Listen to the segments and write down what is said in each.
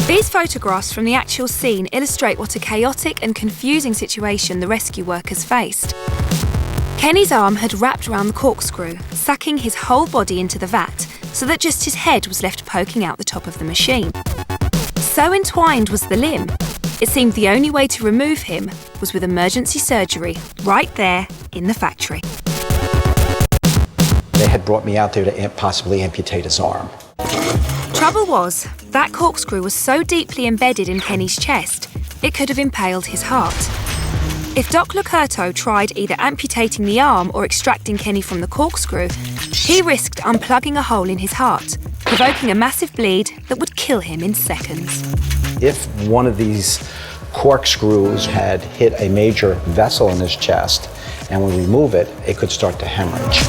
These photographs from the actual scene illustrate what a chaotic and confusing situation the rescue workers faced. Kenny's arm had wrapped around the corkscrew, sucking his whole body into the vat so that just his head was left poking out the top of the machine. So entwined was the limb, it seemed the only way to remove him was with emergency surgery right there in the factory. They had brought me out there to possibly amputate his arm. Trouble was, that corkscrew was so deeply embedded in Kenny's chest, it could have impaled his heart. If Doc Locurto tried either amputating the arm or extracting Kenny from the corkscrew, he risked unplugging a hole in his heart, provoking a massive bleed that would kill him in seconds. If one of these corkscrews had hit a major vessel in his chest and we remove it, it could start to hemorrhage.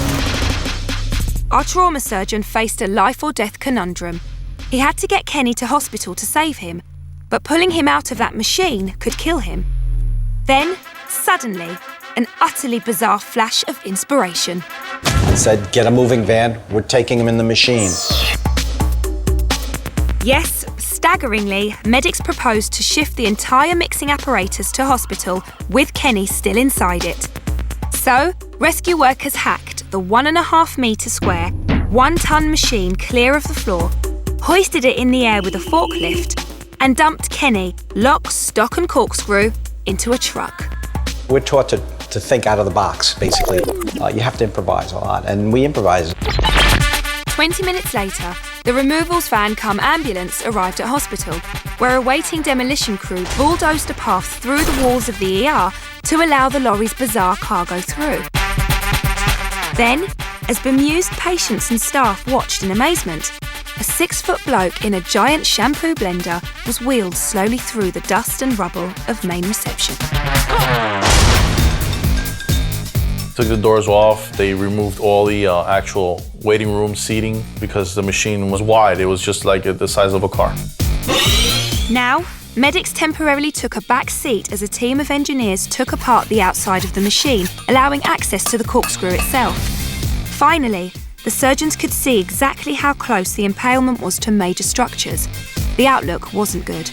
Our trauma surgeon faced a life or death conundrum. He had to get Kenny to hospital to save him, but pulling him out of that machine could kill him. Then, suddenly, an utterly bizarre flash of inspiration. I said, get a moving van, we're taking him in the machine. Yes, staggeringly, medics proposed to shift the entire mixing apparatus to hospital with Kenny still inside it. So, rescue workers hacked the 1.5 metre square, 1-ton machine clear of the floor, hoisted it in the air with a forklift, and dumped Kenny, lock, stock and corkscrew, into a truck. We're taught to think out of the box, basically. You have to improvise a lot, and we improvise. 20 minutes later, the removals van cum ambulance arrived at hospital, where a waiting demolition crew bulldozed a path through the walls of the ER to allow the lorry's bizarre cargo through. Then, as bemused patients and staff watched in amazement, a 6-foot bloke in a giant shampoo blender was wheeled slowly through the dust and rubble of main reception. Took the doors off, they removed all the actual waiting room seating because the machine was wide. It was just like the size of a car. Now, medics temporarily took a back seat as a team of engineers took apart the outside of the machine, allowing access to the corkscrew itself. Finally, the surgeons could see exactly how close the impalement was to major structures. The outlook wasn't good.